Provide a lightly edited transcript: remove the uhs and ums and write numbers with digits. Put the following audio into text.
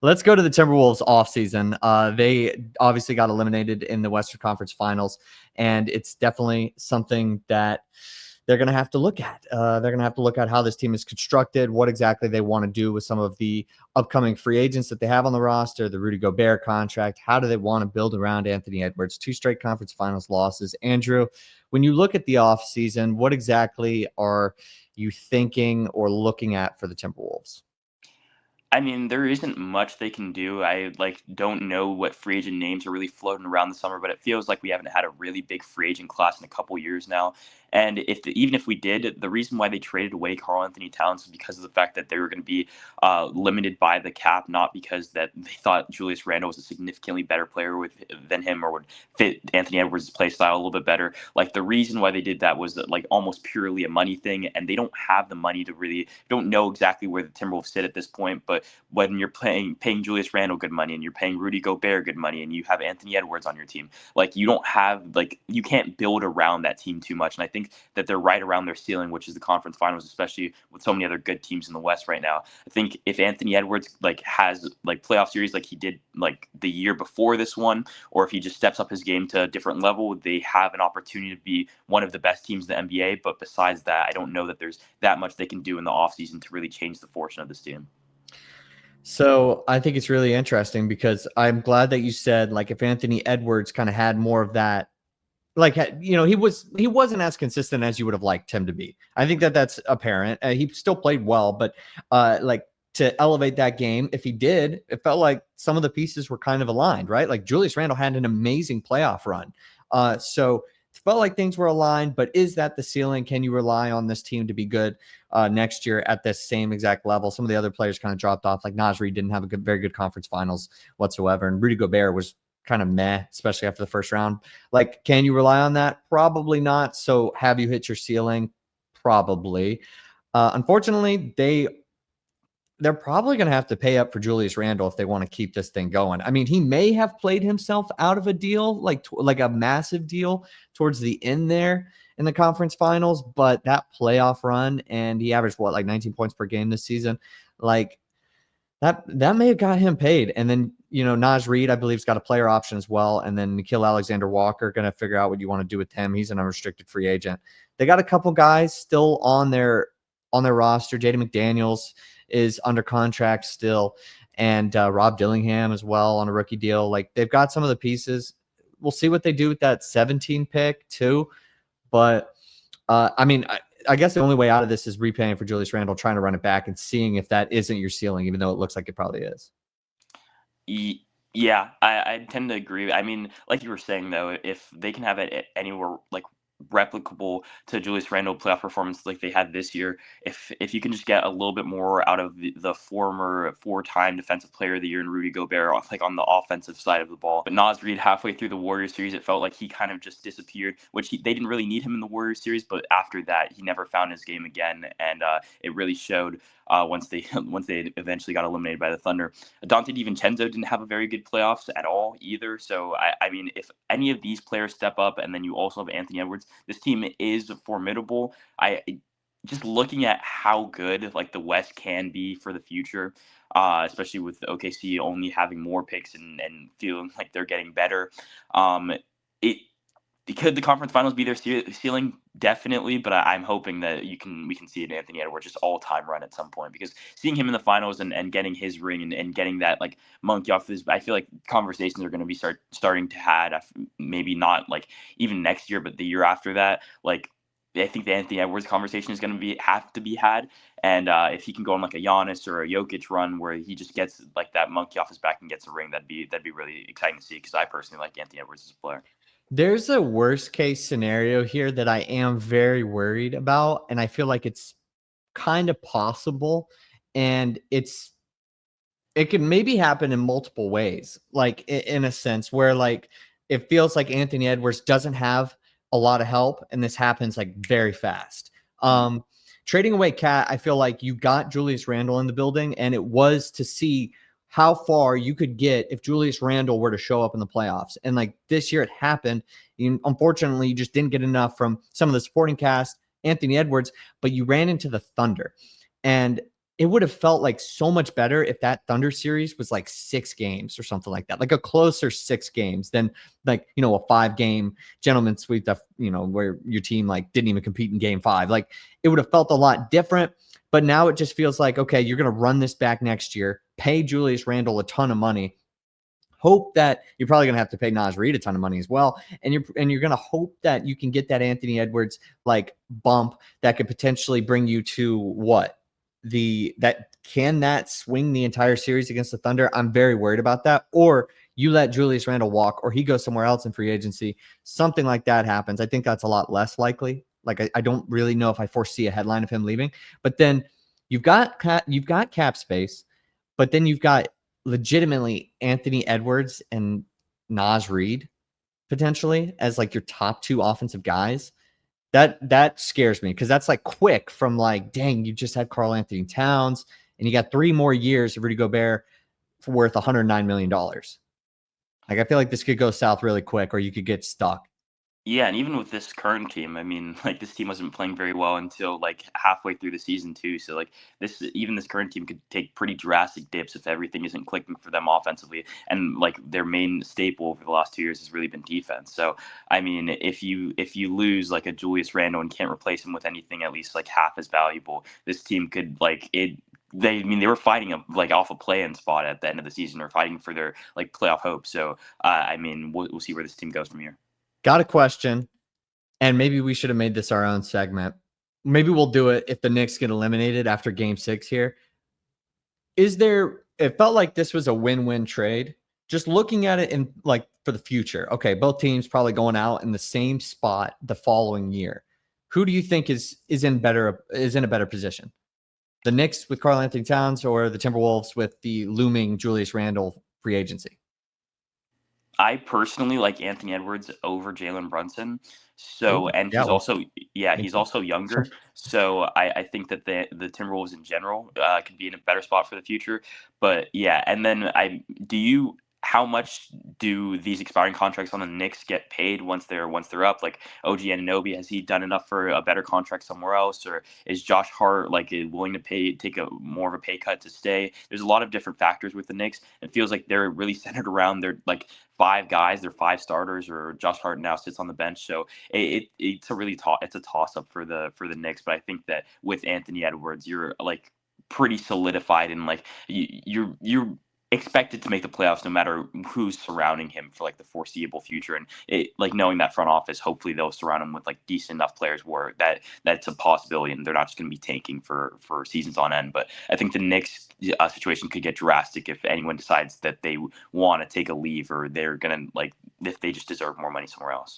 Let's go to the Timberwolves offseason. They obviously got eliminated in the Western Conference Finals, and it's definitely something that they're going to have to look at. They're going to have to look at how this team is constructed, what exactly they want to do with some of the upcoming free agents that they have on the roster, the Rudy Gobert contract. How do they want to build around Anthony Edwards? 2 straight conference finals losses. Andrew, when you look at the offseason, what exactly are you thinking or looking at for the Timberwolves? I mean, there isn't much they can do. I don't know what free agent names are really floating around the summer, but it feels like we haven't had a really big free agent class in a couple years now. And even if we did, the reason why they traded away Karl Anthony Towns is because of the fact that they were going to be limited by the cap, not because that they thought Julius Randle was a significantly better player than him or would fit Anthony Edwards' play style a little bit better. Like the reason why they did that was like almost purely a money thing, and they don't have the money to really don't know exactly where the Timberwolves sit at this point, but when you're paying Julius Randle good money and you're paying Rudy Gobert good money and you have Anthony Edwards on your team, like you can't build around that team too much. And I think that they're right around their ceiling, which is the conference finals, especially with so many other good teams in the West right now. I think if Anthony Edwards has playoff series like he did the year before this one, or if he just steps up his game to a different level, they have an opportunity to be one of the best teams in the NBA. But besides that, I don't know that there's that much they can do in the offseason to really change the fortune of this team. So I think it's really interesting because I'm glad that you said if Anthony Edwards kind of had more of that, he wasn't as consistent as you would have liked him to be. I think that that's apparent. He still played well, but to elevate that game, if he did, it felt like some of the pieces were kind of aligned, right? Like Julius Randle had an amazing playoff run. So it felt like things were aligned, but is that the ceiling? Can you rely on this team to be good next year at this same exact level? Some of the other players kind of dropped off. Like Naz Reid didn't have a very good conference finals whatsoever. And Rudy Gobert was kind of meh, especially after the first round. Can you rely on that? Probably not. So have you hit your ceiling? Probably. Unfortunately, they're probably going to have to pay up for Julius Randle if they want to keep this thing going. I mean, he may have played himself out of a deal, like a massive deal towards the end there in the conference finals, but that playoff run, and he averaged 19 points per game this season, that may have got him paid. And then, Naz Reid, I believe, has got a player option as well. And then Nickeil Alexander-Walker, going to figure out what you want to do with him. He's an unrestricted free agent. They got a couple guys still on their roster. Jaden McDaniels is under contract still, and Rob Dillingham as well on a rookie deal. They've got some of the pieces. We'll see what they do with that 17 pick too. But I guess the only way out of this is repaying for Julius Randle, trying to run it back and seeing if that isn't your ceiling, even though it looks like it probably is. Yeah, I tend to agree. I mean, like you were saying though, if they can have it anywhere replicable to Julius Randle playoff performance like they had this year, if you can just get a little bit more out of the former 4-time defensive player of the year in Rudy Gobert, on the offensive side of the ball. But Naz Reid, halfway through the Warriors series, it felt like he kind of just disappeared, which they didn't really need him in the Warriors series, but after that, he never found his game again, and it really showed once they eventually got eliminated by the Thunder. Dante DiVincenzo didn't have a very good playoffs at all either. So I mean, if any of these players step up, and then you also have Anthony Edwards, this team is formidable. Just looking at how good the West can be for the future, especially with OKC only having more picks and feeling like they're getting better. Could the conference finals be their ceiling? Definitely, but I'm hoping that we can see an Anthony Edwards just all-time run at some point, because seeing him in the finals and getting his ring and getting that monkey off his, I feel like conversations are going to be starting to had, maybe not even next year, but the year after that. I think the Anthony Edwards conversation is going to have to be had, and if he can go on a Giannis or a Jokic run where he just gets that monkey off his back and gets a ring, that'd be really exciting to see, because I personally like Anthony Edwards as a player. There's a worst case scenario here that I am very worried about, and I feel like it's kind of possible, and it can maybe happen in multiple ways, in a sense where it feels like Anthony Edwards doesn't have a lot of help, and this happens very fast. Trading away Cat, I feel like you got Julius Randle in the building, and it was to see how far you could get if Julius Randle were to show up in the playoffs. And this year it happened. Unfortunately, you just didn't get enough from some of the supporting cast, Anthony Edwards, but you ran into the Thunder. And it would have felt like so much better if that Thunder series was like 6 games or something like that, like a closer 6 games than like, a 5-game gentleman's sweep that, where your team like didn't even compete in game 5. Like it would have felt a lot different. But now it just feels like, okay, you're going to run this back next year, pay Julius Randle a ton of money, hope that you're probably going to have to pay Naz Reid a ton of money as well. And you're going to hope that you can get that Anthony Edwards like bump that could potentially bring you to what? That swing the entire series against the Thunder? I'm very worried about that. Or you let Julius Randle walk, or he goes somewhere else in free agency. Something like that happens. I think that's a lot less likely. Like I don't really know if I foresee a headline of him leaving. But then you've got cap space, but then you've got legitimately Anthony Edwards and Naz Reid potentially as like your top 2 offensive guys. That scares me because that's like quick from like, dang, you just had Karl Anthony Towns and you got 3 more years of Rudy Gobert worth $109 million. Like I feel like this could go south really quick, or you could get stuck. Yeah, and even with this current team, I mean, like this team wasn't playing very well until like halfway through the season too. So like this current team could take pretty drastic dips if everything isn't clicking for them offensively. And like their main staple over the last 2 years has really been defense. So I mean, if you lose like a Julius Randle and can't replace him with anything at least like half as valuable, this team could like it. They were fighting like off a play-in spot at the end of the season, or fighting for their like playoff hopes. So I mean, we'll see where this team goes from here. Got a question, and maybe we should have made this our own segment. Maybe we'll do it if the Knicks get eliminated after game 6 here. It felt like this was a win-win trade. Just looking at it in like for the future. Okay, both teams probably going out in the same spot the following year. Who do you think is in a better position? The Knicks with Karl Anthony Towns, or the Timberwolves with the looming Julius Randle free agency? I personally like Anthony Edwards over Jalen Brunson. So, Ooh, and yeah, he's well, also, yeah, he's also younger. So I think that the Timberwolves in general could be in a better spot for the future. But yeah, and then how much do these expiring contracts on the Knicks get paid once they're up? Like OG Anunoby, has he done enough for a better contract somewhere else, or is Josh Hart like willing to take a more of a pay cut to stay? There's a lot of different factors with the Knicks. It feels like they're really centered around their like 5 guys, they're 5 starters, or Josh Hart now sits on the bench. So it's a toss up for the Knicks. But I think that with Anthony Edwards, you're like pretty solidified, and like you're expected to make the playoffs no matter who's surrounding him for like the foreseeable future. And like knowing that front office, hopefully they'll surround him with like decent enough players where that's a possibility, and they're not just going to be tanking for seasons on end. But I think the Knicks situation could get drastic if anyone decides that they want to take a leave, or they're gonna like if they just deserve more money somewhere else.